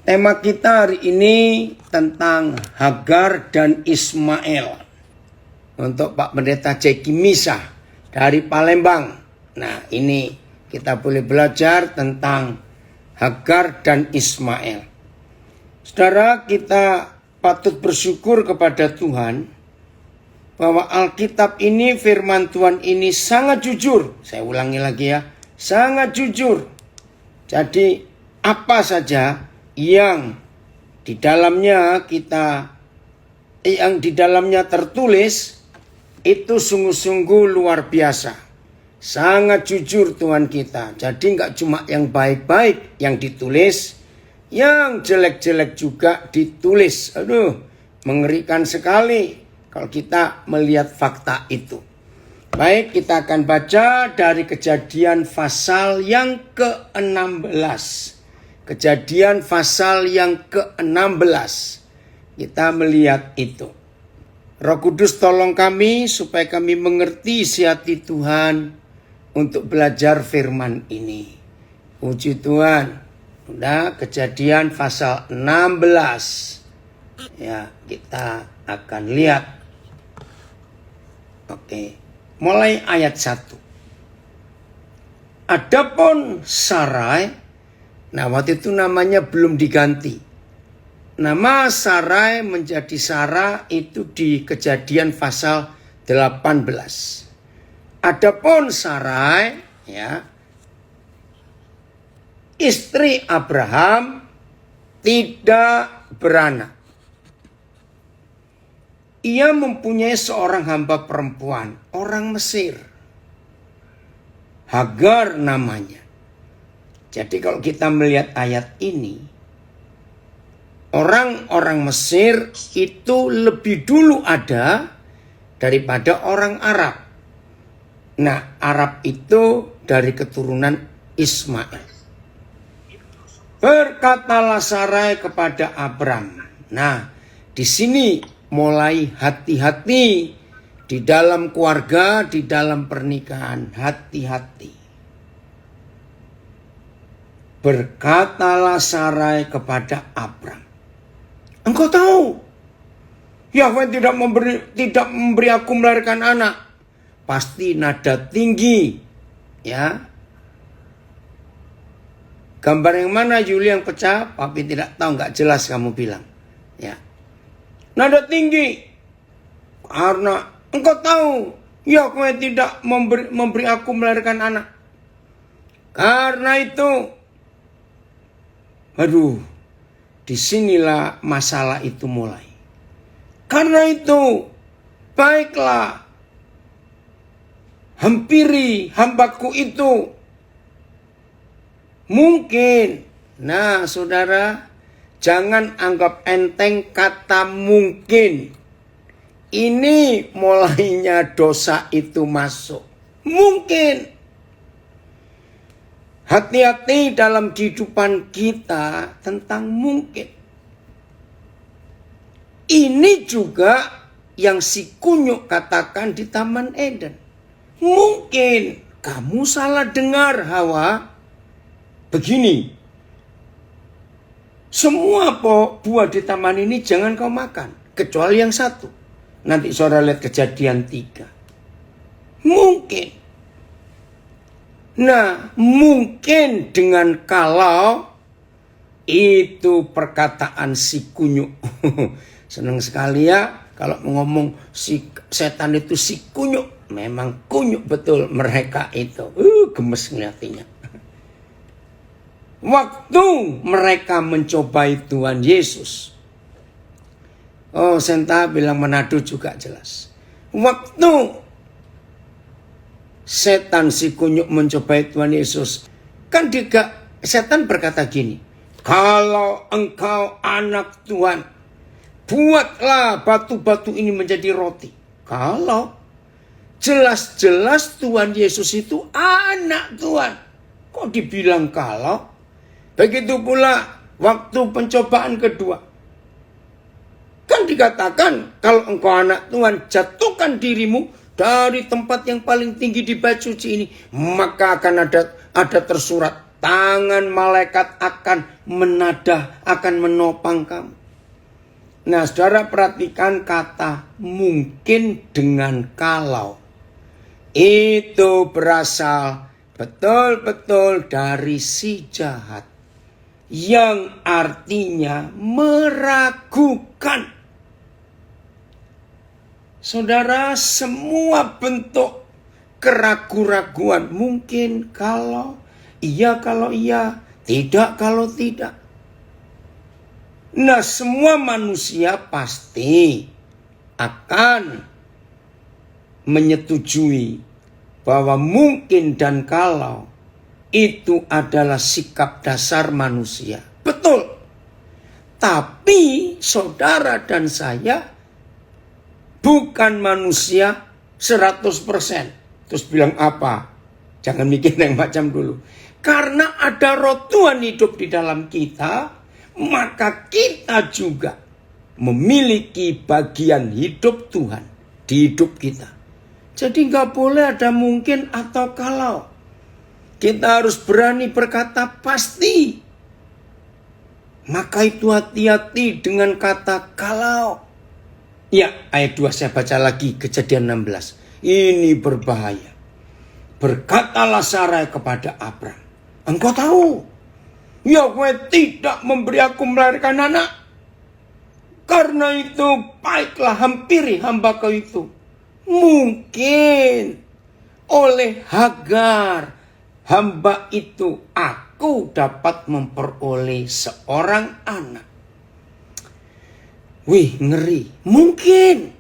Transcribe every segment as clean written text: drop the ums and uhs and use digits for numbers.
Tema kita hari ini tentang Hagar dan Ismail. Untuk Pak Pendeta Jeki Misa dari Palembang. Nah, ini kita boleh belajar tentang Hagar dan Ismail. Saudara, kita patut bersyukur kepada Tuhan bahwa Alkitab ini, firman Tuhan ini sangat jujur. Saya ulangi lagi ya, sangat jujur. Jadi apa saja yang di dalamnya tertulis itu sungguh-sungguh luar biasa. Sangat jujur Tuhan kita. Jadi nggak cuma yang baik-baik yang ditulis, yang jelek-jelek juga ditulis. Aduh, mengerikan sekali kalau kita melihat fakta itu. Baik, kita akan baca dari Kejadian pasal yang ke-16. Kejadian pasal yang ke-16. Kita melihat itu. Roh Kudus tolong kami supaya kami mengerti isi hati Tuhan untuk belajar firman ini. Puji Tuhan. Udah, Kejadian pasal 16. Ya, kita akan lihat. Oke. Mulai ayat 1. Adapun Sarai, nah waktu itu namanya belum diganti. Nama Sarai menjadi Sarah itu di Kejadian pasal 18. Adapun Sarai, ya, istri Abraham tidak beranak. Ia mempunyai seorang hamba perempuan, orang Mesir. Hagar namanya. Jadi kalau kita melihat ayat ini, orang-orang Mesir itu lebih dulu ada daripada orang Arab. Nah, Arab itu dari keturunan Ismail. Berkatalah Sarai kepada Abram. Nah, di sini mulai hati-hati di dalam keluarga, di dalam pernikahan. Hati-hati. Berkatalah Sarai kepada Abram. Engkau tahu, Yahweh tidak memberi aku melahirkan anak. Pasti nada tinggi. Ya. Gambar yang mana Yuli yang pecah? Papi tidak tahu, nggak jelas kamu bilang. Ya. Nada tinggi. Karena engkau tahu, Yahweh tidak memberi aku melahirkan anak. Karena itu, aduh, disinilah masalah itu mulai. Karena itu, baiklah, hampiri hambaku itu. Mungkin. Nah, saudara, jangan anggap enteng kata mungkin. Ini mulainya dosa itu masuk. Mungkin. Hati-hati dalam kehidupan kita tentang mungkin. Ini juga yang si kunyuk katakan di Taman Eden. Mungkin kamu salah dengar, Hawa. Begini. Semua buah di taman ini jangan kau makan. Kecuali yang satu. Nanti saudara lihat Kejadian 3. Mungkin. Nah, mungkin dengan kalau itu perkataan si kunyuk. Senang sekali ya kalau ngomong si setan itu si kunyuk. Memang kunyuk betul mereka itu. Gemes ngeliatinya. Waktu mereka mencobai Tuhan Yesus. Oh, Senta bilang Manado juga jelas. Waktu setan si kunyuk mencobai Tuhan Yesus. Kan setan berkata gini. Kalau engkau anak Tuhan, buatlah batu-batu ini menjadi roti. Kalau jelas-jelas Tuhan Yesus itu anak Tuhan. Kok dibilang kalau? Begitu pula waktu pencobaan kedua. Kan dikatakan kalau engkau anak Tuhan, jatuhkan dirimu dari tempat yang paling tinggi di bait suci ini. Maka akan ada tersurat tangan malaikat akan menadah, akan menopang kamu. Nah, saudara perhatikan kata mungkin dengan kalau. Itu berasal betul-betul dari si jahat. Yang artinya meragukan. Saudara, semua bentuk keraguan-raguan mungkin kalau iya, tidak kalau tidak. Nah, semua manusia pasti akan menyetujui bahwa mungkin dan kalau itu adalah sikap dasar manusia. Betul. Tapi saudara dan saya bukan manusia 100%. Terus bilang apa? Jangan mikir yang macam dulu. Karena ada roh Tuhan hidup di dalam kita, maka kita juga memiliki bagian hidup Tuhan di hidup kita. Jadi gak boleh ada mungkin atau kalau. Kita harus berani berkata pasti. Maka itu hati-hati dengan kata kalau. Ya, ayat 2 saya baca lagi, Kejadian 16. Ini berbahaya. Berkatalah Sarai kepada Abram, engkau tahu, Yahweh tidak memberi aku melahirkan anak. Karena itu baiklah hampiri hamba kau itu. Mungkin oleh Hagar hamba itu aku dapat memperoleh seorang anak. Wih, ngeri. Mungkin.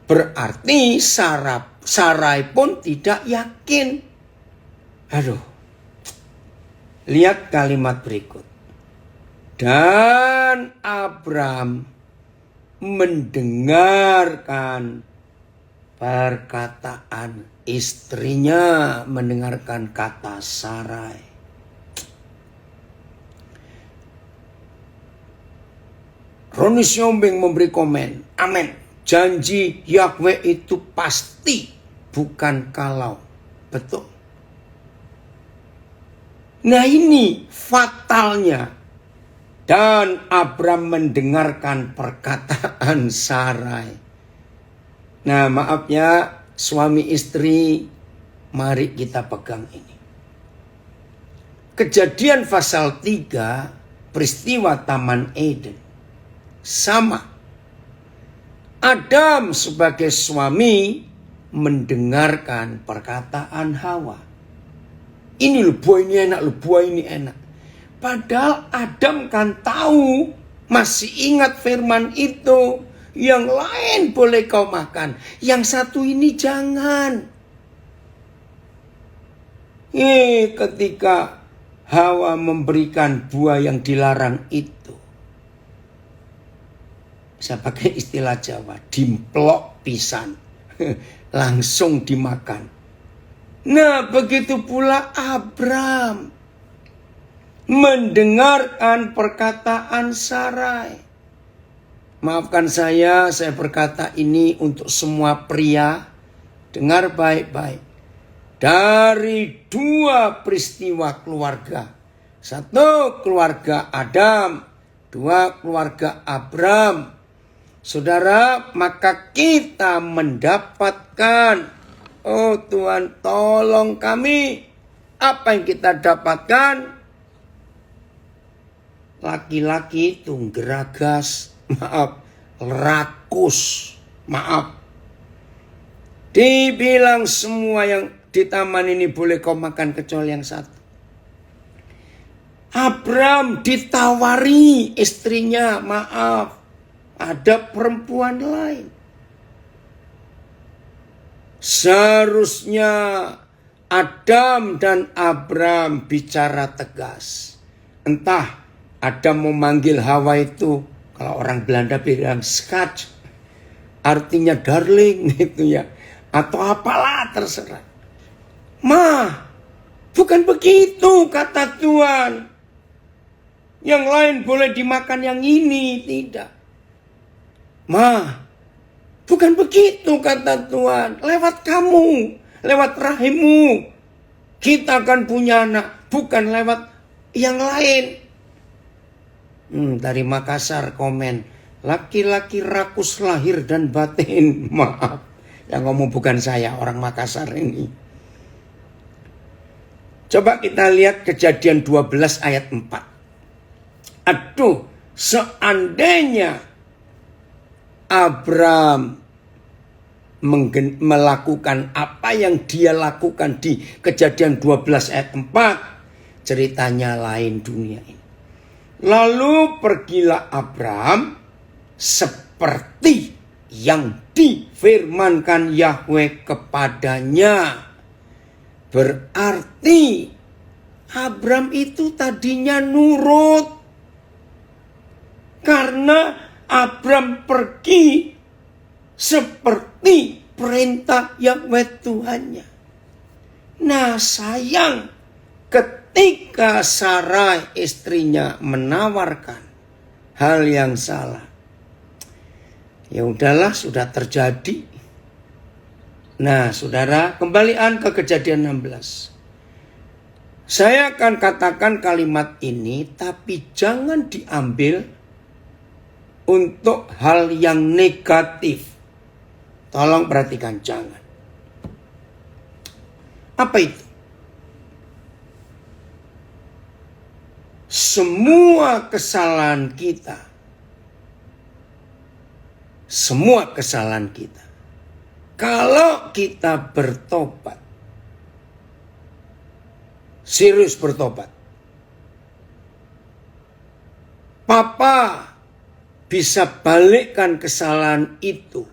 Berarti Sarai pun tidak yakin. Aduh. Lihat kalimat berikut. Dan Abram mendengarkan perkataan istrinya, mendengarkan kata Sarai. Roni Siombing memberi komen, amin. Janji Yahweh itu pasti, bukan kalau. Betul. Nah, ini fatalnya. Dan Abram mendengarkan perkataan Sarai. Nah, maaf ya, suami istri, mari kita pegang ini. Kejadian pasal 3, peristiwa Taman Eden. Sama. Adam sebagai suami mendengarkan perkataan Hawa. Ini loh buah ini enak, loh buah ini enak. Padahal Adam kan tahu, masih ingat firman itu. Yang lain boleh kau makan, yang satu ini jangan. Ketika Hawa memberikan buah yang dilarang itu, saya pakai istilah Jawa, dimplok pisan. Langsung dimakan. Nah, begitu pula Abram mendengarkan perkataan Sarai. Maafkan saya berkata ini untuk semua pria. Dengar baik-baik. Dari 2 peristiwa keluarga. 1 keluarga Adam, 2 keluarga Abram. Saudara, maka kita mendapatkan, oh Tuhan tolong kami. Apa yang kita dapatkan? Laki-laki itu geragas, rakus, dibilang semua yang di taman ini boleh kau makan kecuali yang satu. Abram ditawari istrinya, ada perempuan lain. Seharusnya Adam dan Abram bicara tegas. Entah Adam memanggil Hawa itu, kalau orang Belanda bilang skat, artinya darling gitu ya. Atau apalah terserah. Bukan begitu kata Tuhan. Yang lain boleh dimakan, yang ini tidak. Bukan begitu kata Tuhan. Lewat kamu, lewat rahimmu, kita akan punya anak. bukan lewat yang lain. Dari Makassar komen, laki-laki rakus lahir dan batin. Maaf, yang ngomong bukan saya, orang Makassar ini. Coba kita lihat Kejadian 12 ayat 4. Aduh, seandainya Abram melakukan apa yang dia lakukan di Kejadian 12 ayat 4, ceritanya lain dunia ini. Lalu pergilah Abram seperti yang difirmankan Yahweh kepadanya. Berarti Abram itu tadinya nurut. Karena Abram pergi seperti perintah Yahweh Tuhannya. Nah sayang, ketika Sarai istrinya menawarkan hal yang salah, ya udahlah, sudah terjadi. Nah saudara, kembalian ke Kejadian 16. Saya akan katakan kalimat ini, tapi jangan diambil untuk hal yang negatif. Tolong perhatikan, jangan. Apa itu? Semua kesalahan kita, kalau kita bertobat, serius bertobat, Papa bisa balikkan kesalahan itu.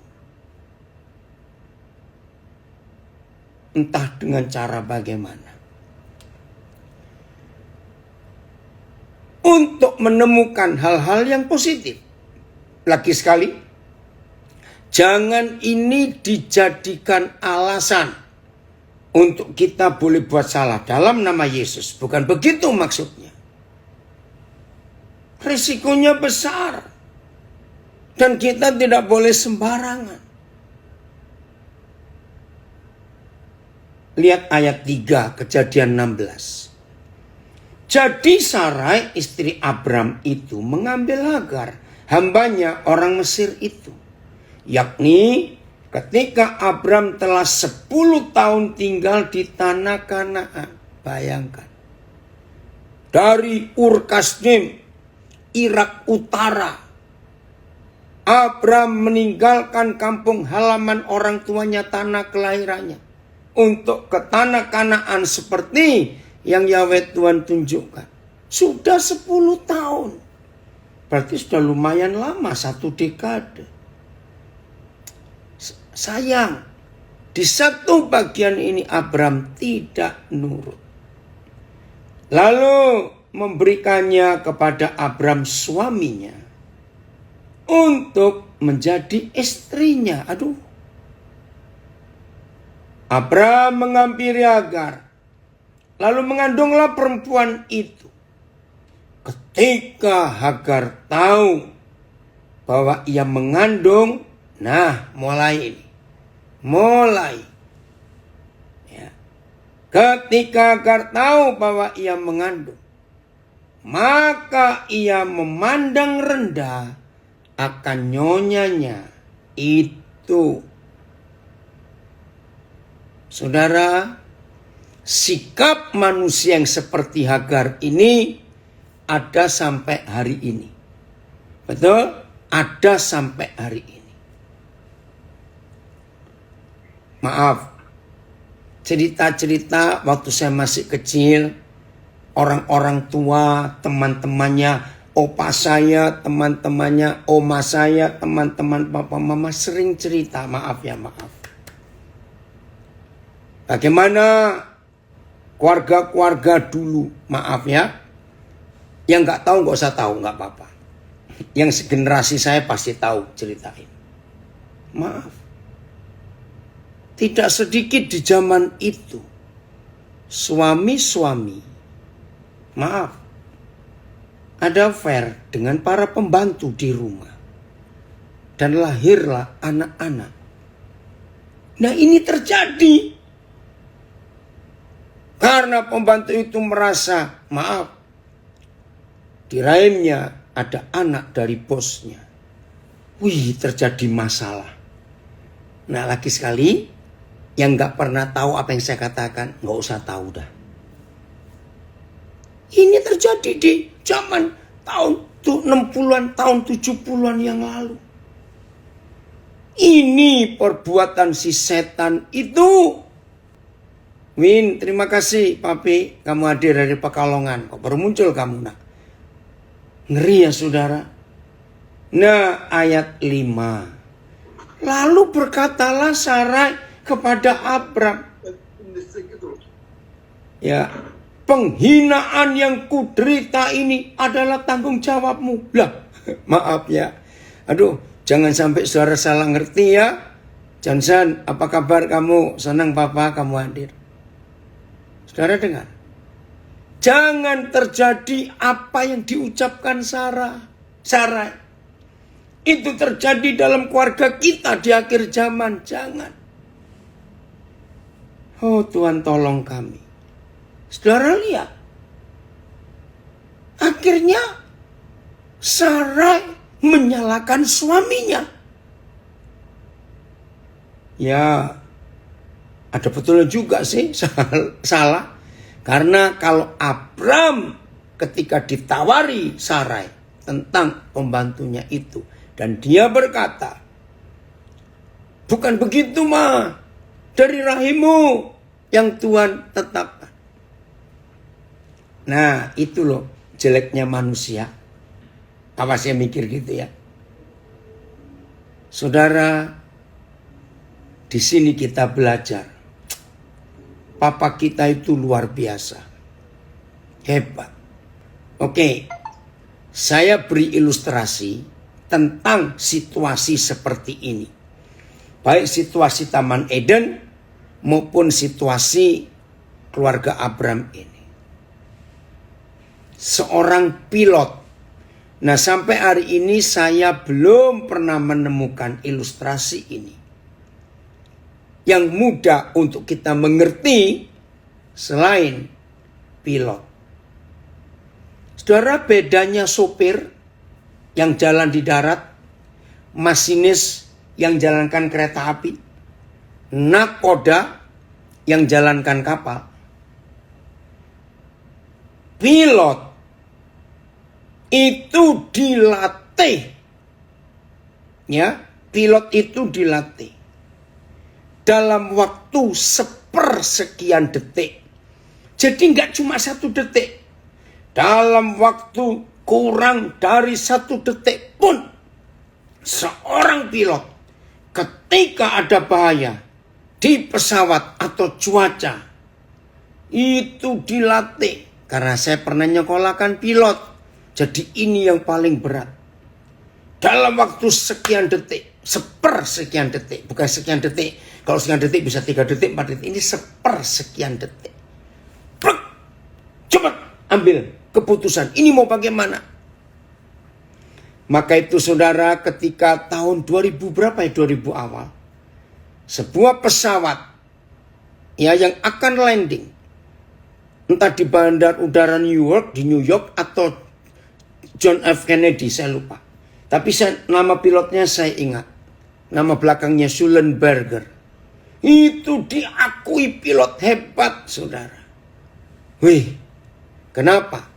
Entah dengan cara bagaimana. Untuk menemukan hal-hal yang positif. Lagi sekali, jangan ini dijadikan alasan untuk kita boleh buat salah dalam nama Yesus. Bukan begitu maksudnya. Risikonya besar. Dan kita tidak boleh sembarangan. Lihat ayat 3 Kejadian 16. Jadi Sarai istri Abram itu mengambil Hagar, hambanya orang Mesir itu. Yakni ketika Abram telah 10 tahun tinggal di tanah Kanaan. Bayangkan. Dari Ur Kasdim, Irak Utara, Abram meninggalkan kampung halaman orang tuanya, tanah kelahirannya, untuk ke tanah Kanaan seperti yang Yahweh Tuhan tunjukkan. Sudah 10 tahun. Berarti sudah lumayan lama, 1 dekade. Sayang, di satu bagian ini Abram tidak nurut. Lalu memberikannya kepada Abram suaminya untuk menjadi istrinya. Aduh. Abram menghampiri Hagar. Lalu mengandunglah perempuan itu. Ketika Hagar tahu bahwa ia mengandung, nah mulai ini. Ya. Ketika Hagar tahu bahwa ia mengandung, maka ia memandang rendah akan nyonyanya itu. Saudara, sikap manusia yang seperti Hagar ini ada sampai hari ini. Betul? Ada sampai hari ini. Maaf, cerita-cerita waktu saya masih kecil, orang-orang tua, teman-temannya, opa saya, teman-temannya, oma saya, teman-teman papa mama sering cerita, maaf. Bagaimana keluarga-keluarga dulu, maaf ya. Yang gak tahu gak usah tahu, gak apa-apa. Yang segenerasi saya pasti tahu cerita ini. Maaf. Tidak sedikit di zaman itu, suami-suami, maaf, ada affair dengan para pembantu di rumah. Dan lahirlah anak-anak. Nah ini terjadi. Karena pembantu itu merasa, maaf, di rahimnya ada anak dari bosnya. Wih, terjadi masalah. Nah, lagi sekali, yang gak pernah tahu apa yang saya katakan, gak usah tahu dah. Ini terjadi di zaman tahun 60-an, tahun 70-an yang lalu. Ini perbuatan si setan itu. Win, terima kasih Papi, kamu hadir dari Pekalongan. Kok baru muncul kamu nak? Ngeri ya saudara. Nah, ayat 5. Lalu berkatalah Sarai kepada Abram. Ya, penghinaan yang kuderita ini adalah tanggung jawabmu. Lah, maaf ya. Aduh, jangan sampai saudara salah ngerti ya. Johnson, apa kabar kamu? Senang Papa kamu hadir. Saudara dengar. Jangan terjadi apa yang diucapkan Sarai. Itu terjadi dalam keluarga kita di akhir zaman. Jangan. Oh Tuhan tolong kami. Saudara lihat. Akhirnya Sarai menyalahkan suaminya. Ya, ada betulnya juga sih salah. Karena kalau Abram ketika ditawari Sarai tentang pembantunya itu. Dan dia berkata, bukan begitu mah, dari rahimmu yang Tuhan tetapkan. Nah itu loh jeleknya manusia. Apa saya mikir gitu ya. Saudara, di sini kita belajar. Papa kita itu luar biasa. Hebat. Oke, saya beri ilustrasi tentang situasi seperti ini. Baik situasi Taman Eden maupun situasi keluarga Abram ini. Seorang pilot. Nah sampai hari ini saya belum pernah menemukan ilustrasi ini yang mudah untuk kita mengerti selain pilot. Saudara, bedanya sopir yang jalan di darat, masinis yang jalankan kereta api, nakoda yang jalankan kapal. Pilot itu dilatih. Ya, pilot itu dilatih. Dalam waktu sepersekian detik. Jadi nggak cuma 1 detik. Dalam waktu kurang dari 1 detik pun seorang pilot ketika ada bahaya di pesawat atau cuaca itu dilatih. Karena saya pernah nyekolahkan pilot. Jadi ini yang paling berat. Dalam waktu sekian detik, sepersekian detik, bukan sekian detik. Kalau sekian detik bisa 3 detik, 4 detik. Ini sepersekian detik. Cepat ambil keputusan. Ini mau bagaimana? Maka itu saudara, ketika tahun 2000 berapa ya, 2000 awal. Sebuah pesawat ya yang akan landing. Entah di bandar udara New York atau John F. Kennedy, saya lupa. Tapi nama pilotnya saya ingat. Nama belakangnya Schulenberger. Itu diakui pilot hebat, saudara. Wih, kenapa?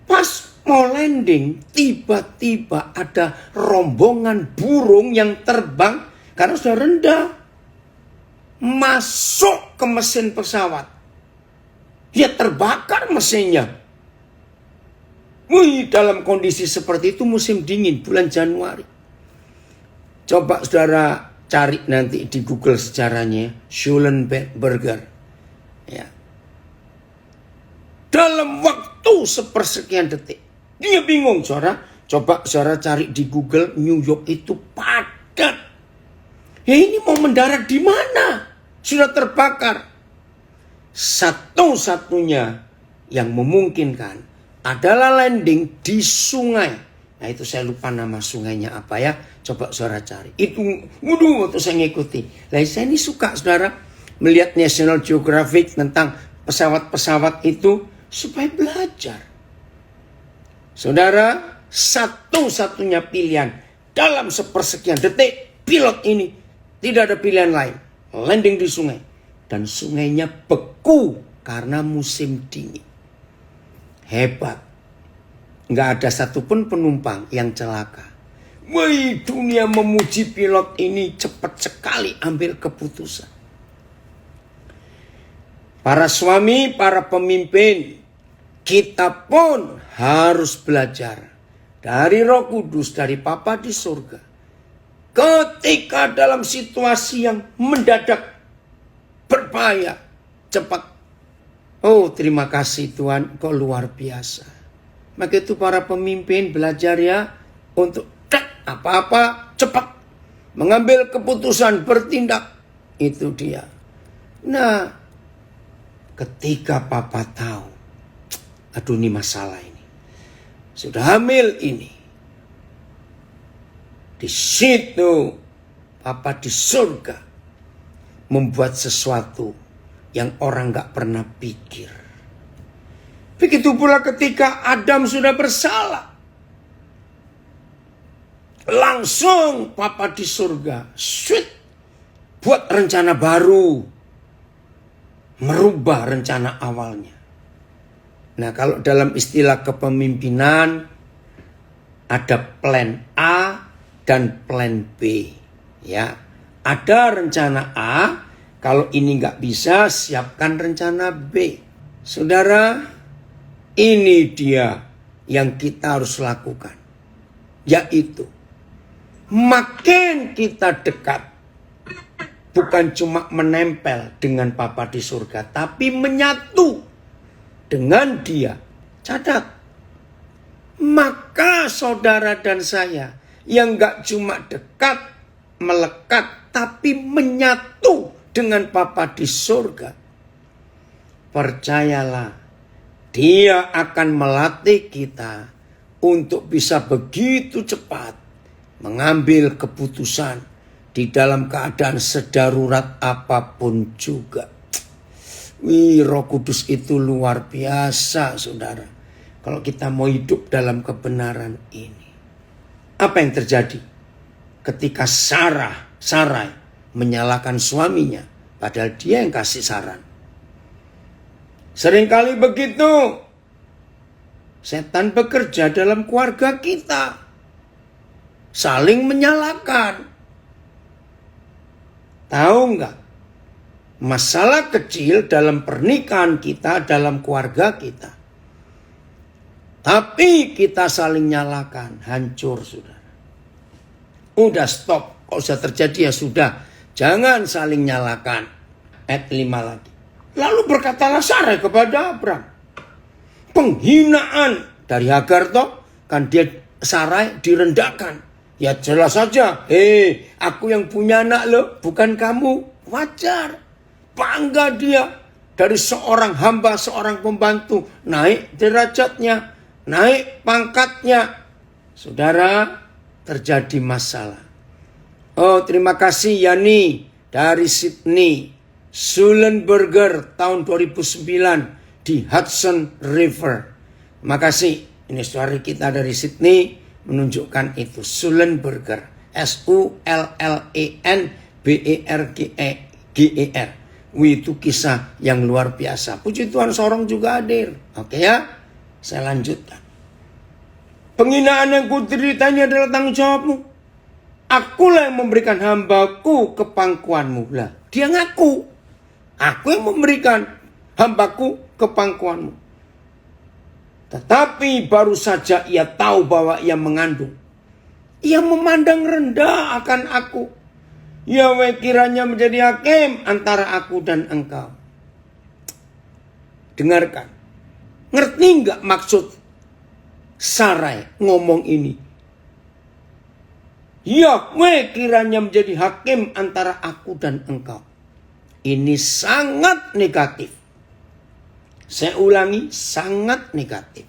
Pas mau landing, tiba-tiba ada rombongan burung yang terbang karena sudah rendah. Masuk ke mesin pesawat. Dia terbakar mesinnya. Wih, dalam kondisi seperti itu musim dingin, bulan Januari. Coba saudara cari nanti di Google sejarahnya, Schulenberger. Ya. Dalam waktu sepersekian detik. Dia bingung, saudara. Coba saudara cari di Google, New York itu padat. Ya ini mau mendarat di mana? Sudah terbakar. Satu-satunya yang memungkinkan adalah landing di sungai. Nah itu saya lupa nama sungainya apa ya. Coba saudara cari. Itu, waduh, waktu saya ngikuti. Lah saya ini suka saudara melihat National Geographic tentang pesawat-pesawat itu supaya belajar. Saudara, satu-satunya pilihan dalam sepersekian detik pilot ini tidak ada pilihan lain. Landing di sungai. Dan sungainya beku karena musim dingin. Hebat. Nggak ada satupun penumpang yang celaka. Wih, dunia memuji pilot ini cepat sekali ambil keputusan. Para suami, para pemimpin, kita pun harus belajar dari Roh Kudus, dari Bapa di surga. Ketika dalam situasi yang mendadak berbahaya, cepat. Oh, terima kasih Tuhan, kau luar biasa. Maka itu para pemimpin belajar ya untuk apa-apa cepat mengambil keputusan, bertindak. Itu dia. Nah, ketika Papa tahu, aduh ini masalah ini, sudah hamil ini, di situ Papa di surga membuat sesuatu yang orang gak pernah pikir. Begitu pula ketika Adam sudah bersalah, langsung Papa di surga buat rencana baru, merubah rencana awalnya. Nah, kalau dalam istilah kepemimpinan ada plan A dan plan B, ya. Ada rencana A, kalau ini nggak bisa, siapkan rencana B. Saudara, ini dia yang kita harus lakukan, yaitu makin kita dekat, bukan cuma menempel dengan Bapa di surga, tapi menyatu dengan Dia. Catat, maka saudara dan saya yang gak cuma dekat, melekat, tapi menyatu dengan Bapa di surga, percayalah, Dia akan melatih kita untuk bisa begitu cepat mengambil keputusan di dalam keadaan sedarurat apapun juga. Wih, Roh Kudus itu luar biasa, saudara. Kalau kita mau hidup dalam kebenaran ini. Apa yang terjadi ketika Sarai menyalahkan suaminya, padahal dia yang kasih saran? Seringkali begitu. Setan bekerja dalam keluarga kita. Saling menyalahkan. Tahu nggak? Masalah kecil dalam pernikahan kita, dalam keluarga kita. Tapi kita saling nyalakan, hancur saudara. Udah stop, kalau sudah terjadi ya sudah. Jangan saling nyalakan. Ayat 5 lagi. Lalu berkatalah Sarai kepada Abram. Penghinaan dari Hagar toh, kan dia Sarai direndahkan. Ya jelas saja, aku yang punya anak loh, bukan kamu. Wajar. Bangga dia dari seorang hamba, seorang pembantu. Naik derajatnya, naik pangkatnya. Saudara, terjadi masalah. Oh, terima kasih Yani dari Sydney. Sullenberger tahun 2009 di Hudson River. Terima kasih. Ini saudari kita dari Sydney menunjukkan itu. Sullenberger. Sullenberger. Itu kisah yang luar biasa. Puji Tuhan seorang juga hadir. Oke ya. Saya lanjutkan. Penghinaan yang kuderitanya adalah tanggung jawabmu. Akulah yang memberikan hambaku ke pangkuanmu. Lah, dia ngaku. Aku yang memberikan hambaku ke pangkuanmu. Tetapi baru saja ia tahu bahwa ia mengandung. Ia memandang rendah akan aku. Yahweh kiranya menjadi hakim antara aku dan engkau. Dengarkan. Ngerti nggak maksud Sarai ngomong ini? Yahweh kiranya menjadi hakim antara aku dan engkau. Ini sangat negatif. Saya ulangi, sangat negatif.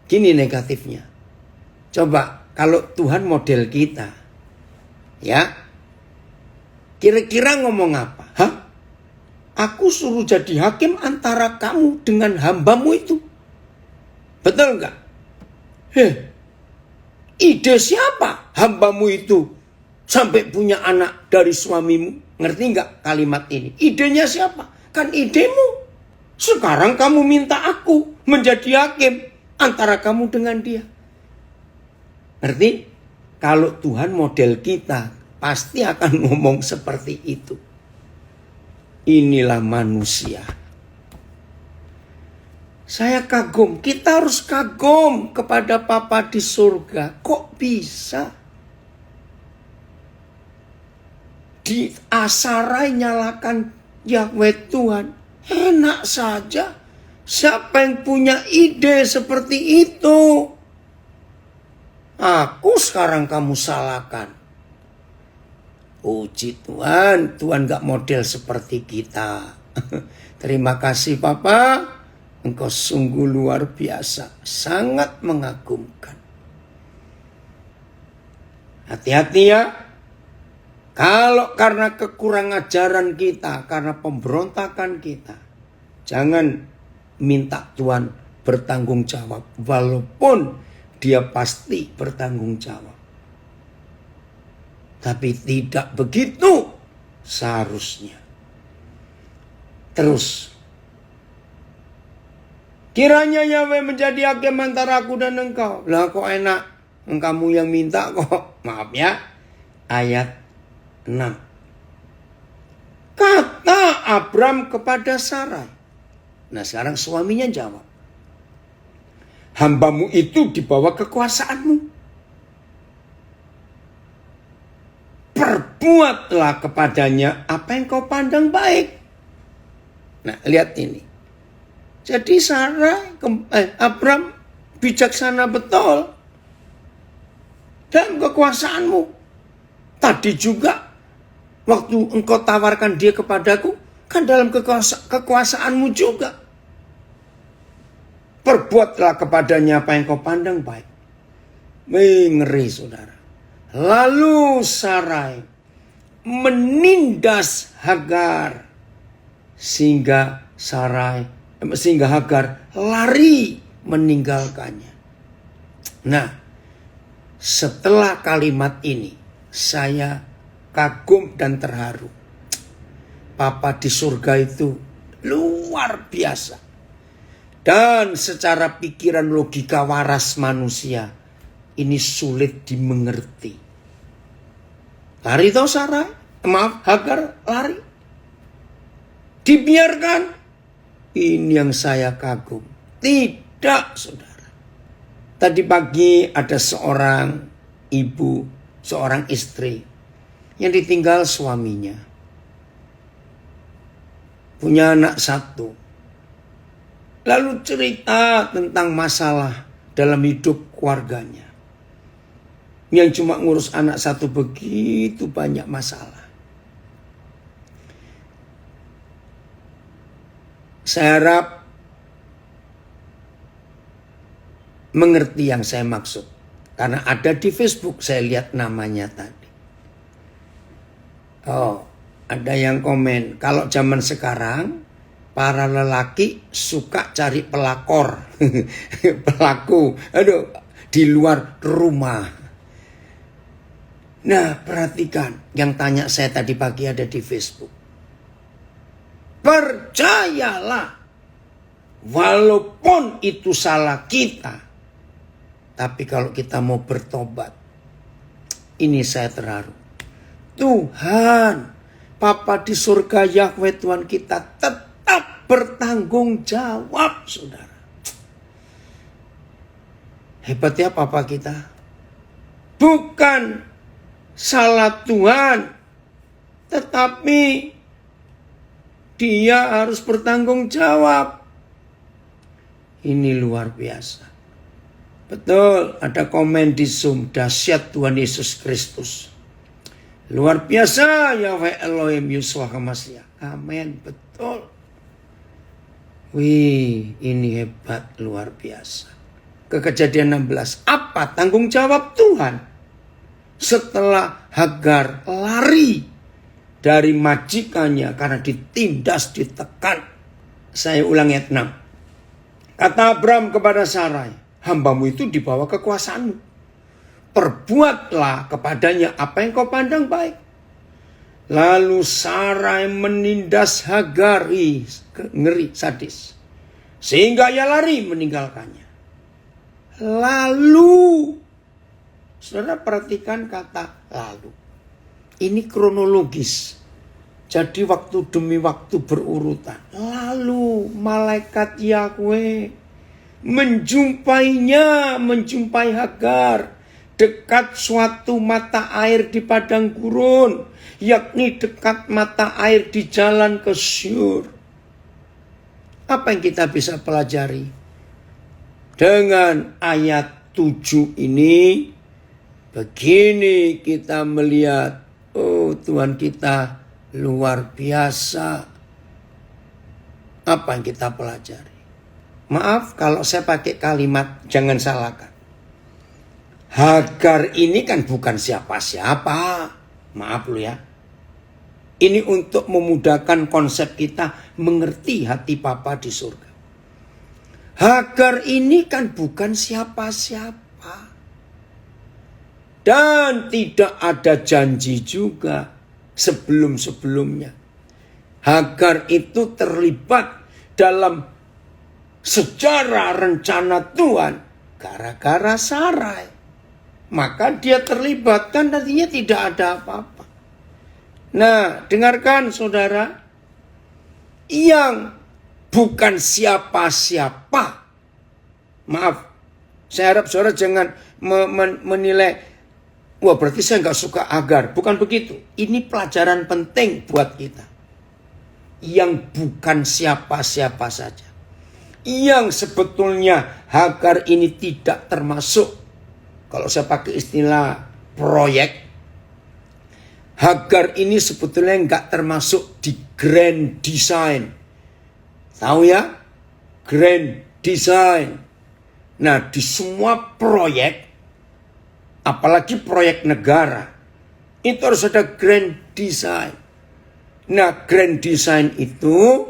Gini negatifnya. Coba kalau Tuhan model kita, ya, kira-kira ngomong apa? Hah? aku suruh jadi hakim antara kamu dengan hambamu itu. Betul enggak? Ide siapa hambamu itu sampai punya anak dari suamimu? Ngerti enggak kalimat ini? Idenya siapa? Kan idemu. Sekarang kamu minta aku menjadi hakim antara kamu dengan dia. Ngerti? Kalau Tuhan model kita, pasti akan ngomong seperti itu. Inilah manusia. Saya kagum, kita harus kagum kepada Papa di surga. Kok bisa? Diasarai nyalakan Yahweh Tuhan. Enak saja. Siapa yang punya ide seperti itu? Aku sekarang kamu salahkan. Puji Tuhan, Tuhan gak model seperti kita. Terima kasih Papa, engkau sungguh luar biasa, sangat mengagumkan. Hati-hati ya, kalau karena kekurangan ajaran kita, karena pemberontakan kita, jangan minta Tuhan bertanggung jawab, walaupun dia pasti bertanggung jawab. Tapi tidak begitu seharusnya. Terus. Kiranya Yahweh menjadi hakim antara aku dan engkau. Lah kok enak. Kamu yang minta kok. Maaf ya. Ayat 6. Kata Abram kepada Sarai. Nah sekarang suaminya jawab. Hambamu itu di bawah kekuasaanmu. Perbuatlah kepadanya apa yang kau pandang baik. Nah, lihat ini. Jadi Abram bijaksana betul. Dan kekuasaanmu. Tadi juga waktu engkau tawarkan dia kepadaku, kan dalam kekuasaanmu juga. Perbuatlah kepadanya apa yang kau pandang baik. Ngeri saudara. Lalu Sarai menindas Hagar sehingga Hagar lari meninggalkannya. Nah, setelah kalimat ini saya kagum dan terharu. Papa di surga itu luar biasa. Dan secara pikiran logika waras manusia ini sulit dimengerti. Lari toh Sarai? Maaf, Hagar lari. Dibiarkan. Ini yang saya kagum. Tidak, saudara. Tadi pagi ada seorang ibu, seorang istri yang ditinggal suaminya. Punya anak satu. Lalu cerita tentang masalah dalam hidup keluarganya. Yang cuma ngurus anak satu begitu banyak masalah. Saya harap mengerti yang saya maksud. Karena ada di Facebook, saya lihat namanya tadi. Oh, ada yang komen. Kalau zaman sekarang, para lelaki suka cari pelakor. Pelaku. Aduh, di luar rumah. Nah, perhatikan. Yang tanya saya tadi pagi ada di Facebook. Percayalah. Walaupun itu salah kita. Tapi kalau kita mau bertobat. Ini saya terharu. Tuhan. Papa di surga Yahweh Tuhan kita tetap bertanggung jawab, saudara. Hebat ya Papa kita. Bukan salah Tuhan, tetapi dia harus bertanggung jawab. Ini luar biasa. Betul, ada komen di Zoom, dahsyat Tuhan Yesus Kristus. Luar biasa Yahweh Elohim Yeshua HaMashiach. Amin, betul. Wih, ini hebat, luar biasa. Kejadian 16, apa tanggung jawab Tuhan? Setelah Hagar lari dari majikannya karena ditindas, ditekan. Saya ulang ayat 6. Kata Abram kepada Sarai, hambamu itu di bawah kekuasaanmu. Perbuatlah kepadanya apa yang kau pandang baik. Lalu Sarai menindas Hagar, ngeri, sadis. Sehingga ia lari meninggalkannya. Lalu, saudara perhatikan kata lalu. Ini kronologis. Jadi waktu demi waktu berurutan. Lalu malaikat Yahweh menjumpai Hagar dekat suatu mata air di padang gurun, yakni dekat mata air di jalan ke Syur. Apa yang kita bisa pelajari? Dengan ayat 7 ini, begini kita melihat, oh Tuhan kita luar biasa. Apa yang kita pelajari? Maaf kalau saya pakai kalimat, jangan salahkan. Hagar ini kan bukan siapa-siapa. Maaf lu ya. Ini untuk memudahkan konsep kita mengerti hati Papa di surga. Hagar ini kan bukan siapa-siapa. Dan tidak ada janji juga sebelum-sebelumnya. Hagar itu terlibat dalam sejarah rencana Tuhan gara-gara Sarai. Maka dia terlibat, kan artinya tidak ada apa-apa. Nah, dengarkan saudara, yang bukan siapa-siapa. Maaf, saya harap saudara jangan menilai, wah berarti saya nggak suka Hagar. Bukan begitu. Ini pelajaran penting buat kita. Yang bukan siapa-siapa saja. Yang sebetulnya Hagar ini tidak termasuk. Kalau saya pakai istilah proyek, Hagar ini sebetulnya nggak termasuk di grand design. Tahu ya? Grand design. Nah, di semua proyek, apalagi proyek negara, itu harus ada grand design. Nah, grand design itu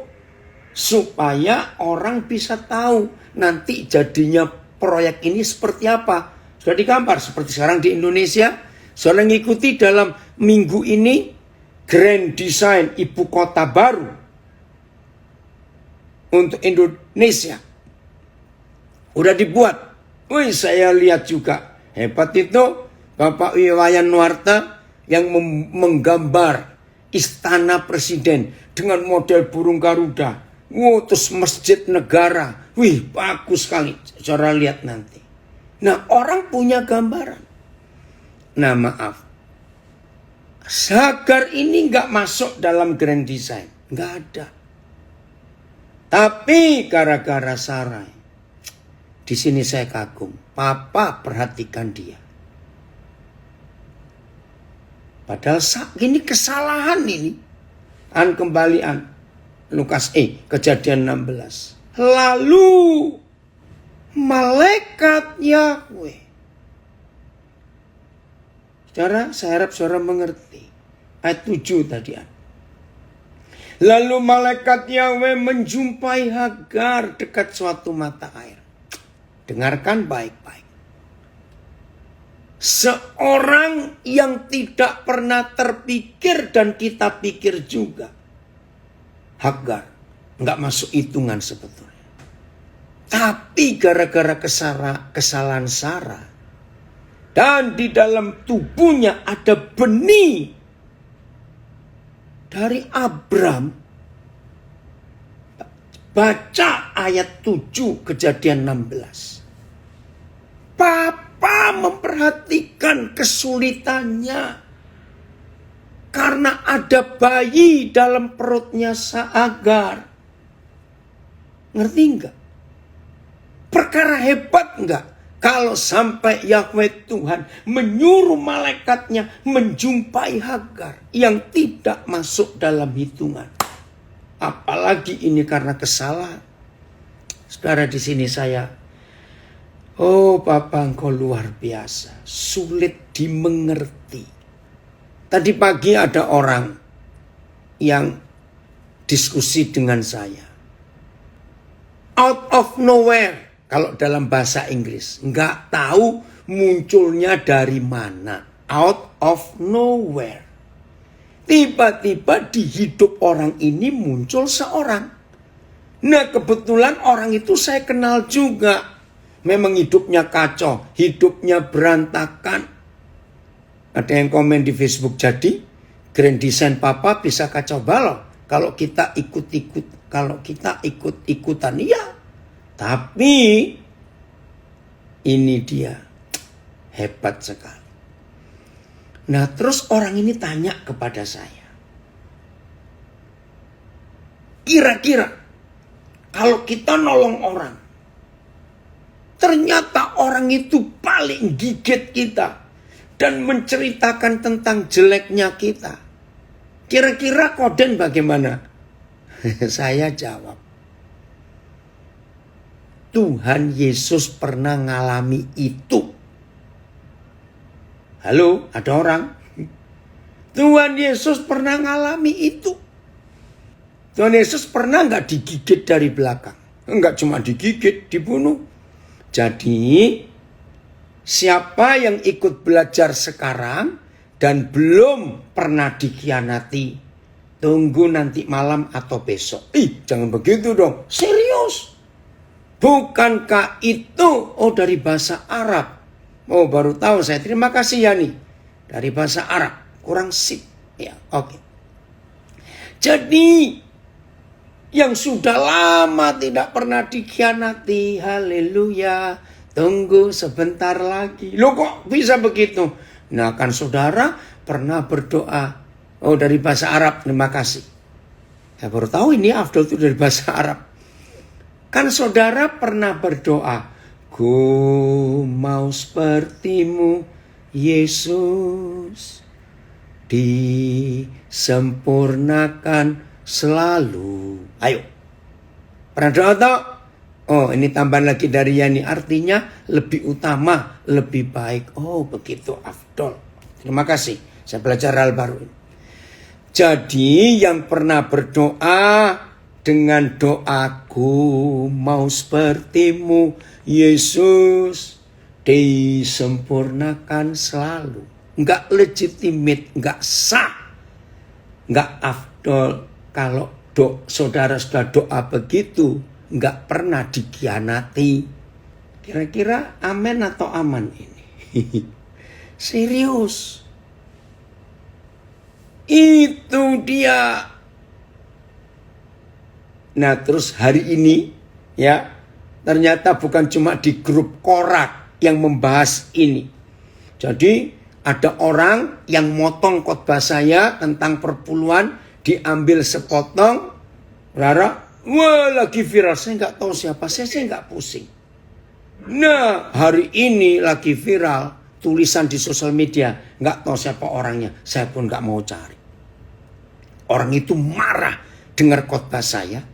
supaya orang bisa tahu nanti jadinya proyek ini seperti apa. Sudah digambar seperti sekarang di Indonesia. Saudara ngikuti dalam minggu ini grand design ibu kota baru untuk Indonesia. Udah dibuat. Wih, saya lihat juga. Hebat itu Bapak Iwayan Nuarta yang menggambar istana presiden dengan model burung Garuda. Terus masjid negara. Wih, bagus sekali. Saudara lihat nanti. Nah, orang punya gambaran. Nah, maaf. Hagar ini nggak masuk dalam grand design. Nggak ada. Tapi gara-gara Sarai. Di sini saya kagum. Papa perhatikan dia. Padahal ini kesalahan ini. Kembalian. Lukas Kejadian 16. Lalu malaikat Yahweh. Saudara, saya harap saudara mengerti. Ayat 7 tadi. Lalu malaikat Yahweh menjumpai Hagar dekat suatu mata air. Dengarkan baik-baik. Seorang yang tidak pernah terpikir dan kita pikir juga. Hagar nggak masuk hitungan sebetulnya. Tapi gara-gara kesalahan Sarah. Dan di dalam tubuhnya ada benih. Dari Abram. Baca ayat 7 Kejadian 16. Papa memperhatikan kesulitannya. Karena ada bayi dalam perutnya Hagar. Ngerti enggak? Perkara hebat enggak? Kalau sampai Yahweh Tuhan menyuruh malaikatnya menjumpai Hagar yang tidak masuk dalam hitungan. Apalagi ini karena kesalahan. Saudara, di sini saya, oh Papa engkau luar biasa. Sulit dimengerti. Tadi pagi ada orang yang diskusi dengan saya. Out of nowhere, kalau dalam bahasa Inggris. Nggak tahu munculnya dari mana. Out of nowhere. Tiba-tiba di hidup orang ini muncul seorang. Nah, kebetulan orang itu saya kenal juga. Memang hidupnya kacau, hidupnya berantakan. Ada yang komen di Facebook, jadi grand design papa bisa kacau balau kalau kita ikut-ikutan. Iya. Tapi ini dia hebat sekali. Nah, terus orang ini tanya kepada saya, kira-kira kalau kita nolong orang, ternyata orang itu paling gigit kita dan menceritakan tentang jeleknya kita, kira-kira Koden bagaimana? Saya jawab, Tuhan Yesus pernah ngalami itu. Halo, ada orang? Tuhan Yesus pernah ngalami itu. Tuhan Yesus pernah nggak digigit dari belakang? Enggak cuma digigit, dibunuh. Jadi, siapa yang ikut belajar sekarang dan belum pernah dikhianati, tunggu nanti malam atau besok. Jangan begitu dong. Serius. Bukankah itu, dari bahasa Arab. Baru tahu saya. Terima kasih Yani. Dari bahasa Arab. Kurang sip. Ya, oke. Jadi, yang sudah lama tidak pernah dikhianati. Haleluya. Tunggu sebentar lagi. Loh kok bisa begitu? Nah, kan saudara pernah berdoa. Dari bahasa Arab. Terima kasih. Saya baru tahu ini Afdol itu dari bahasa Arab. Kan saudara pernah berdoa. Ku mau sepertimu Yesus, disempurnakan selalu. Ayo. Pernah doa tak? Ini tambahan lagi dari Yani. Artinya lebih utama, lebih baik. Begitu Afdol. Terima kasih. Saya belajar hal baru. Jadi yang pernah berdoa dengan doaku mau sepertimu Yesus, disempurnakan selalu. Enggak legitimate, enggak sah, enggak afdol. Kalau saudara sudah doa begitu, enggak pernah dikhianati. Kira-kira amin atau aman ini? Serius. Itu dia. Nah, terus hari ini ya, ternyata bukan cuma di grup Korak yang membahas ini. Jadi ada orang yang motong khotbah saya tentang perpuluhan, diambil sepotong, wah lagi viral. Saya nggak tahu siapa, saya nggak pusing. Nah, hari ini lagi viral tulisan di sosial media, nggak tahu siapa orangnya, saya pun nggak mau cari. Orang itu marah dengar khotbah saya.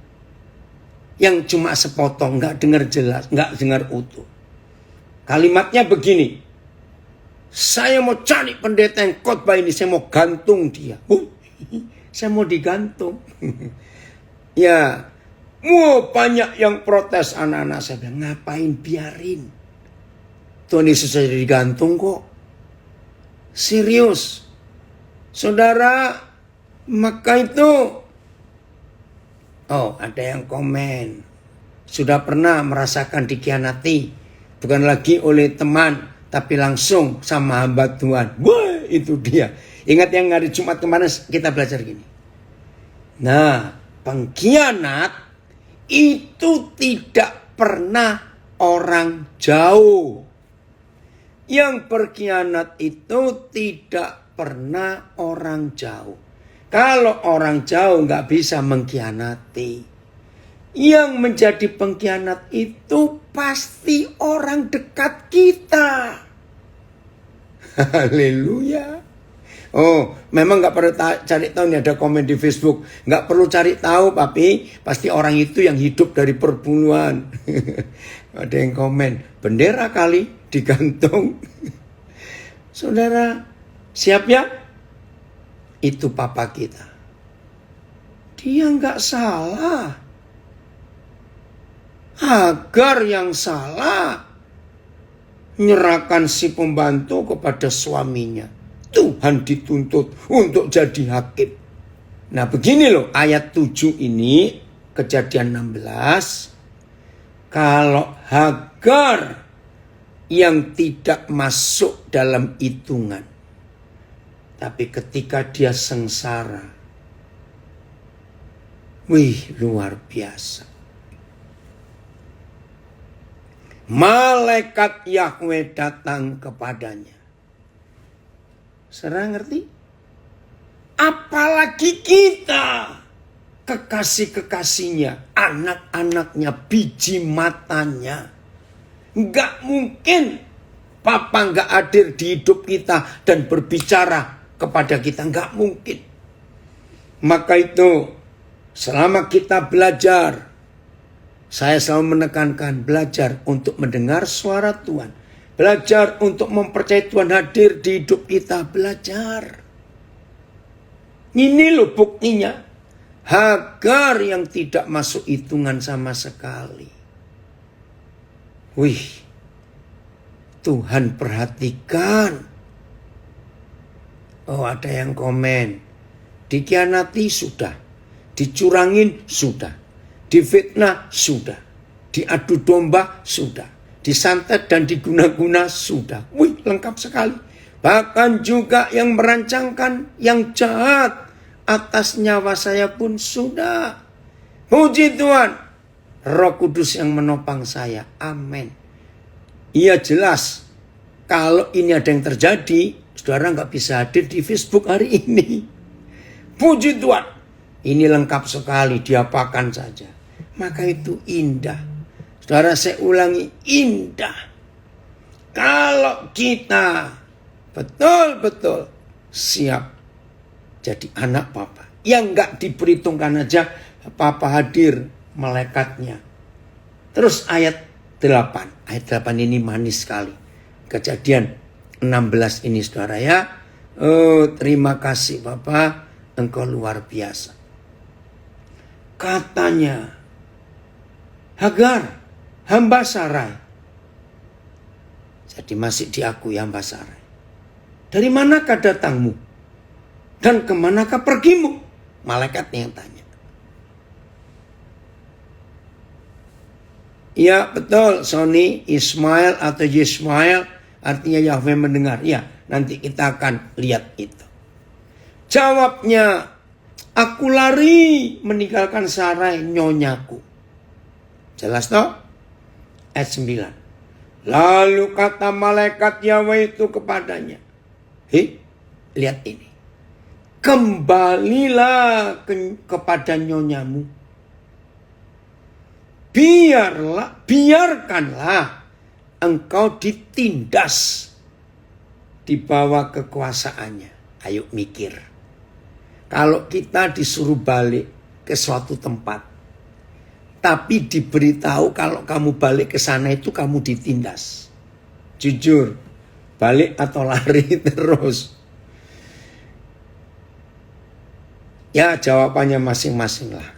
Yang cuma sepotong, nggak dengar jelas, nggak dengar utuh. Kalimatnya begini, saya mau cari pendeta yang khotbah ini, saya mau gantung dia. Saya mau digantung. Ya, banyak yang protes anak-anak saya bilang, ngapain biarin. Tuhan Yesus saja digantung kok. Serius. Saudara, maka itu ada yang komen. Sudah pernah merasakan dikhianati. Bukan lagi oleh teman, tapi langsung sama hamba Tuhan. Wah, itu dia. Ingat yang hari Jumat kemarin kita belajar gini. Nah, pengkhianat itu tidak pernah orang jauh. Yang berkhianat itu tidak pernah orang jauh. Kalau orang jauh nggak bisa mengkhianati. Yang menjadi pengkhianat itu pasti orang dekat kita. Haleluya. Memang nggak perlu cari tahu, nih ada komen di Facebook. Nggak perlu cari tahu, tapi pasti orang itu yang hidup dari perbunuhan. Ada yang komen, bendera kali digantung. Saudara, siap ya? Itu papa kita. Dia nggak salah. Hagar yang salah. Nyerahkan si pembantu kepada suaminya. Tuhan dituntut untuk jadi hakim. Nah begini loh ayat 7 ini, Kejadian 16. Kalau Hagar yang tidak masuk dalam hitungan. Tapi ketika dia sengsara. Wih, luar biasa. Malaikat Yahweh datang kepadanya. Saudara ngerti? Apalagi kita, kekasih-kekasihnya, anak-anaknya, biji matanya. Nggak mungkin Papa nggak hadir di hidup kita dan berbicara kepada kita. Nggak mungkin. Maka itu selama kita belajar, saya selalu menekankan belajar untuk mendengar suara Tuhan. Belajar untuk mempercayai Tuhan hadir di hidup kita. Belajar. Ini loh buktinya. Hagar yang tidak masuk hitungan sama sekali. Wih, Tuhan perhatikan. Oh ada yang komen. Dikhianati sudah. Dicurangin sudah. Difitnah sudah. Diadu domba sudah. Disantet dan diguna-guna sudah. Wih lengkap sekali. Bahkan juga yang merancangkan yang jahat atas nyawa saya pun sudah. Puji Tuhan. Roh Kudus yang menopang saya. Amin. Iya jelas. Kalau ini ada yang terjadi, saudara nggak bisa hadir di Facebook hari ini. Puji Tuhan. Ini lengkap sekali, diapakan saja. Maka itu indah. Saudara saya ulangi, indah. Kalau kita betul-betul siap jadi anak Papa. Yang nggak diperhitungkan aja, Papa hadir malaikatnya. Terus ayat 8. Ayat 8 ini manis sekali. Kejadian 16 ini saudara ya. Oh terima kasih Bapak. Engkau luar biasa. Katanya. Hagar. Hamba Sarai. Jadi masih diakui hamba Sarai. Dari manakah datangmu? Dan kemanakah pergimu? Malaikatnya yang tanya. Ya betul Sony, Ismail atau Yismail artinya Yahweh mendengar. Ya nanti kita akan lihat itu. Jawabnya, aku lari meninggalkan Sarai nyonyaku. Jelas toh? Ayat 9. Lalu kata malaikat Yahweh itu kepadanya. Lihat ini. Kembalilah kepada nyonyamu. Biarkanlah engkau ditindas di bawah kekuasaannya. Ayo mikir. Kalau kita disuruh balik ke suatu tempat, tapi diberitahu kalau kamu balik ke sana itu kamu ditindas. Jujur, balik atau lari terus? Ya jawabannya masing-masing lah.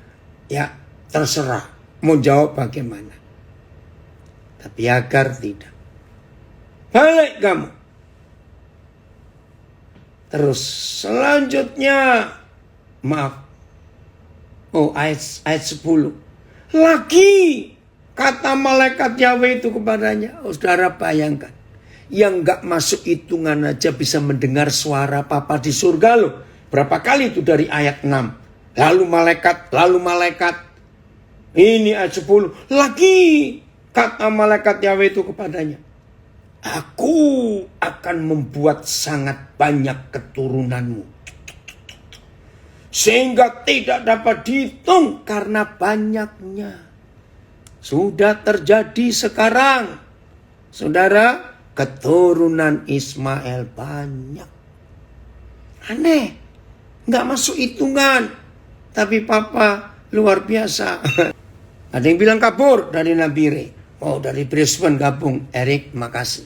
Ya terserah mau jawab bagaimana. Tapi Hagar tidak. Balik kamu. Terus selanjutnya. Maaf. Oh ayat 10. Lagi kata malaikat Yahweh itu kepadanya. Oh saudara bayangkan. Yang gak masuk hitungan aja bisa mendengar suara Papa di surga loh. Berapa kali itu dari ayat 6. Lalu malaikat. Ini ayat 10. Lagi kata malaikat Yahweh itu kepadanya. Aku akan membuat sangat banyak keturunanmu. Sehingga tidak dapat dihitung karena banyaknya. Sudah terjadi sekarang. Saudara, keturunan Ismail banyak. Aneh. Nggak masuk hitungan. Tapi Papa luar biasa. Ada yang bilang kabur dari Nabire. Oh dari Brisbane gabung. Erik makasih.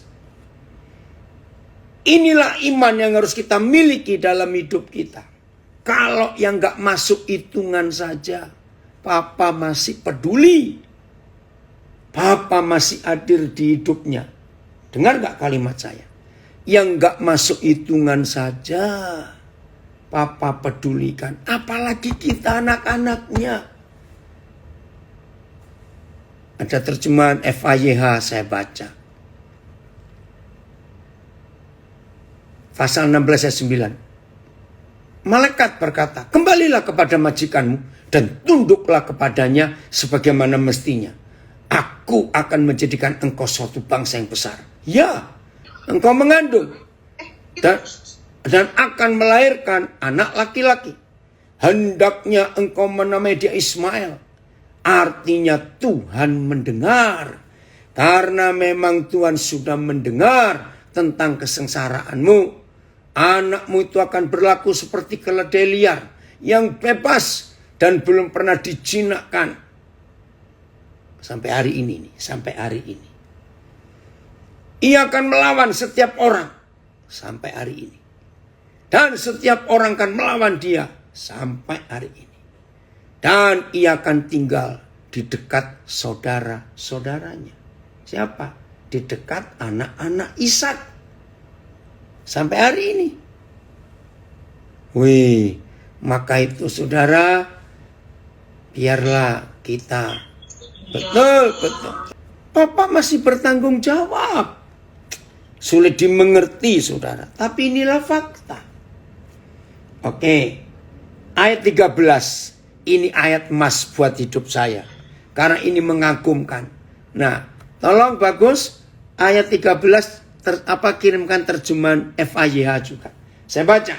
Inilah iman yang harus kita miliki dalam hidup kita. Kalau yang gak masuk hitungan saja, Papa masih peduli. Papa masih hadir di hidupnya. Dengar gak kalimat saya? Yang gak masuk hitungan saja, Papa pedulikan. Apalagi kita anak-anaknya. Ada terjemahan FAYH saya baca. Pasal 16 ayat 9. Malaikat berkata, kembalilah kepada majikanmu dan tunduklah kepadanya sebagaimana mestinya. Aku akan menjadikan engkau suatu bangsa yang besar. Ya, engkau mengandung dan akan melahirkan anak laki-laki. Hendaknya engkau menamai dia Ismail. Artinya Tuhan mendengar. Karena memang Tuhan sudah mendengar tentang kesengsaraanmu. Anakmu itu akan berlaku seperti keledai liar yang bebas dan belum pernah dijinakkan. Sampai hari ini nih, sampai hari ini. Ia akan melawan setiap orang sampai hari ini. Dan setiap orang akan melawan dia sampai hari ini. Dan ia akan tinggal di dekat saudara-saudaranya. Siapa? Di dekat anak-anak Ishak. Sampai hari ini. Wih, maka itu saudara, biarlah kita betul. Papa masih bertanggung jawab. Sulit dimengerti saudara, tapi inilah fakta. Oke, ayat 13. Ini ayat emas buat hidup saya. Karena ini mengagumkan. Nah, tolong bagus ayat 13 kirimkan terjemahan FAYH juga. Saya baca.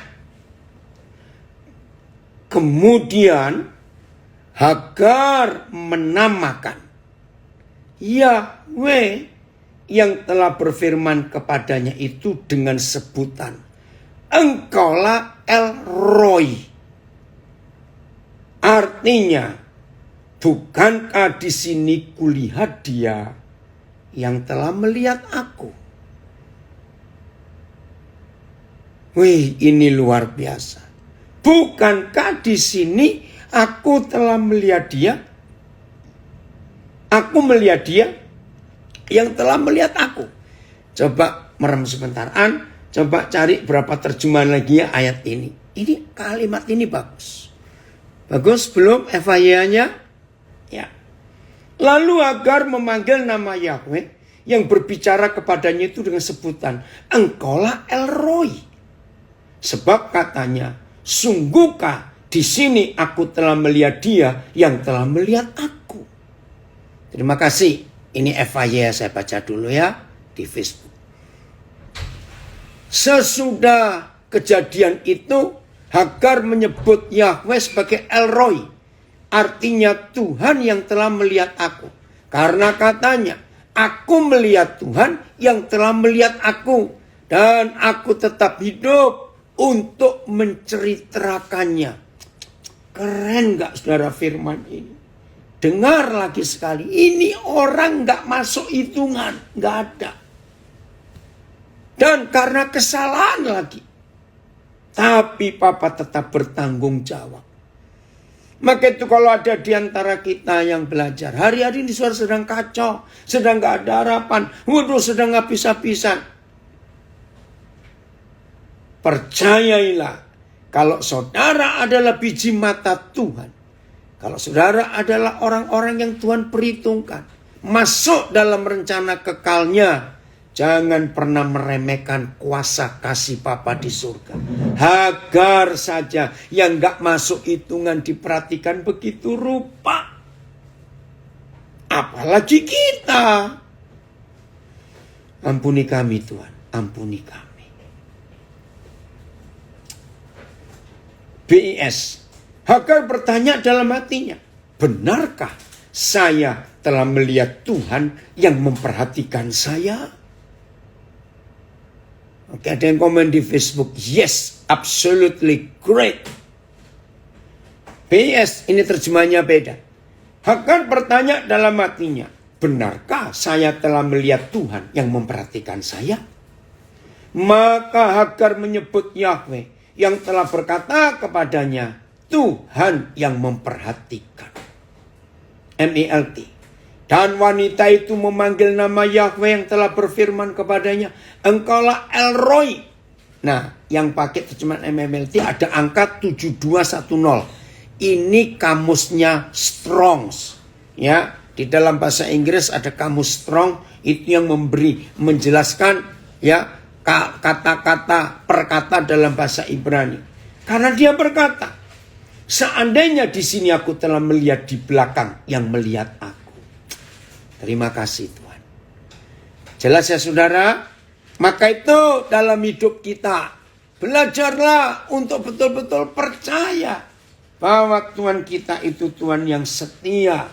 Kemudian Hagar menamakan Yahweh yang telah berfirman kepadanya itu dengan sebutan, engkaulah El Roi. Artinya, bukankah di sini kulihat dia yang telah melihat aku? Wih, ini luar biasa. Bukankah di sini aku telah melihat dia? Aku melihat dia yang telah melihat aku. Coba merem sebentar. Coba cari berapa terjemahan lagi ya ayat ini. Ini kalimat ini bagus. Bagus belum FAYH-nya? Ya. Lalu Hagar memanggil nama Yahweh yang berbicara kepadanya itu dengan sebutan, engkaulah El Roi. Sebab katanya, sungguhkah di sini aku telah melihat dia yang telah melihat aku. Terima kasih. Ini FAYH saya baca dulu ya di Facebook. Sesudah kejadian itu, Hagar menyebut Yahweh sebagai El Roi. Artinya Tuhan yang telah melihat aku. Karena katanya, aku melihat Tuhan yang telah melihat aku. Dan aku tetap hidup untuk menceritakannya. Keren gak saudara firman ini? Dengar lagi sekali. Ini orang gak masuk hitungan. Gak ada. Dan karena kesalahan lagi. Tapi Papa tetap bertanggung jawab. Maka itu kalau ada di antara kita yang belajar. Hari-hari ini saudara sedang kacau. Sedang gak ada harapan. Waduh, sedang habis-habisan. Percayailah, kalau saudara adalah biji mata Tuhan, kalau saudara adalah orang-orang yang Tuhan perhitungkan, masuk dalam rencana kekalnya, jangan pernah meremehkan kuasa kasih Bapa di surga. Hagar saja yang gak masuk hitungan diperhatikan begitu rupa. Apalagi kita. Ampuni kami Tuhan, ampuni kami. BIS. Hagar bertanya dalam hatinya, benarkah saya telah melihat Tuhan yang memperhatikan saya? Oke, ada yang komen di Facebook, yes, absolutely great. BIS, ini terjemahnya beda. Hagar bertanya dalam hatinya, benarkah saya telah melihat Tuhan yang memperhatikan saya? Maka Hagar menyebut Yahweh yang telah berkata kepadanya, Tuhan yang memperhatikan. MELT. Dan wanita itu memanggil nama Yahweh yang telah berfirman kepadanya, engkaulah El Roi. Nah, yang pakai terjemahan MMLT ada angka 7210. Ini kamusnya Strongs. Ya, di dalam bahasa Inggris ada kamus Strong, itu yang menjelaskan ya kata-kata perkata dalam bahasa Ibrani. Karena dia berkata, seandainya di sini aku telah melihat di belakang yang melihat aku. Terima kasih Tuhan. Jelas ya saudara? Maka itu dalam hidup kita, belajarlah untuk betul-betul percaya bahwa Tuhan kita itu Tuhan yang setia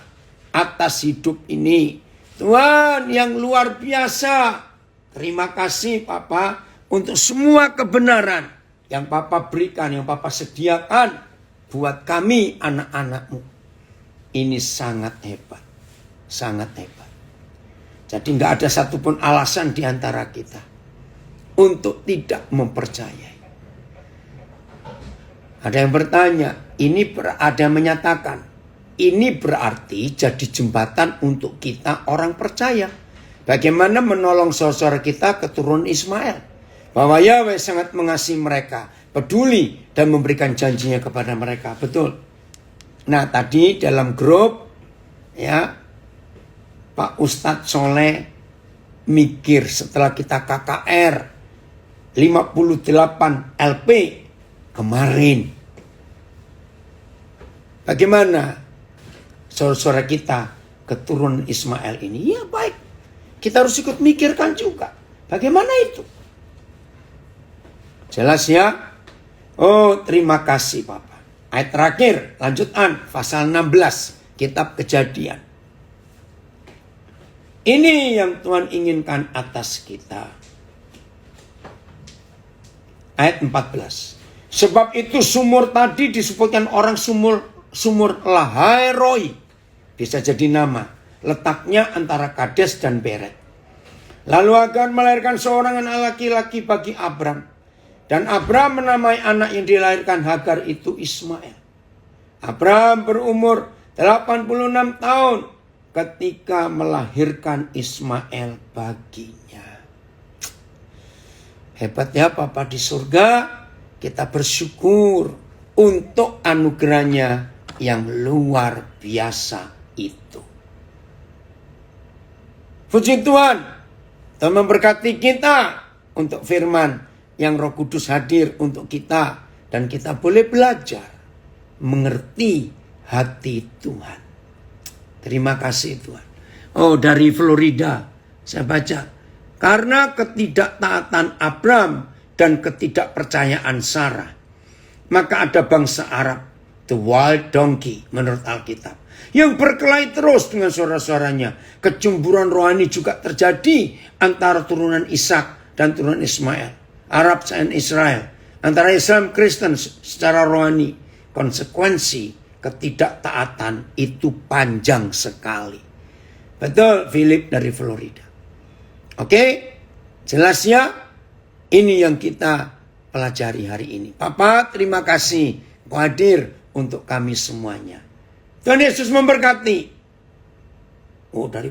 atas hidup ini. Tuhan yang luar biasa. Terima kasih Papa untuk semua kebenaran yang Papa berikan, yang Papa sediakan buat kami anak-anak-Mu. Ini sangat hebat. Sangat hebat. Jadi nggak ada satupun alasan di antara kita untuk tidak mempercayai. Ada yang bertanya, ada yang menyatakan, ini berarti jadi jembatan untuk kita orang percaya. Bagaimana menolong saudara kita keturunan Ismail. Bahwa Yahweh sangat mengasihi mereka, peduli dan memberikan janjinya kepada mereka. Betul. Nah tadi dalam grup ya, Pak Ustadz Soleh mikir setelah kita KKR 58 LP kemarin. Bagaimana saudara kita keturunan Ismail ini? Ya baik, kita harus ikut mikirkan juga. Bagaimana itu? Jelas ya? Oh terima kasih Bapak. Ayat terakhir, lanjutan pasal 16 kitab Kejadian. Ini yang Tuhan inginkan atas kita. Ayat 14. Sebab itu sumur tadi disebutkan orang sumur Lahairoi. Bisa jadi nama. Letaknya antara Kades dan Beret. Lalu akan melahirkan seorang anak laki-laki bagi Abram. Dan Abram menamai anak yang dilahirkan Hagar itu Ismail. Abram berumur 86 tahun ketika melahirkan Ismail baginya. Hebat ya Bapa di surga, kita bersyukur untuk anugerahnya yang luar biasa itu. Puji Tuhan, Tuhan memberkati kita untuk firman yang Roh Kudus hadir untuk kita. Dan kita boleh belajar mengerti hati Tuhan. Terima kasih Tuhan. Oh dari Florida saya baca. Karena ketidaktaatan Abram dan ketidakpercayaan Sarah. Maka ada bangsa Arab. The wild donkey menurut Alkitab. Yang berkelahi terus dengan suara-suaranya. Kecemburuan rohani juga terjadi antara turunan Ishak dan turunan Ismail. Arab dan Israel. Antara Islam Kristen secara rohani. Konsekuensi ketidaktaatan itu panjang sekali. Betul Philip dari Florida. Oke, jelas ya? Ini yang kita pelajari hari ini. Papa terima kasih Kau hadir untuk kami semuanya. Tuhan Yesus memberkati. Oh dari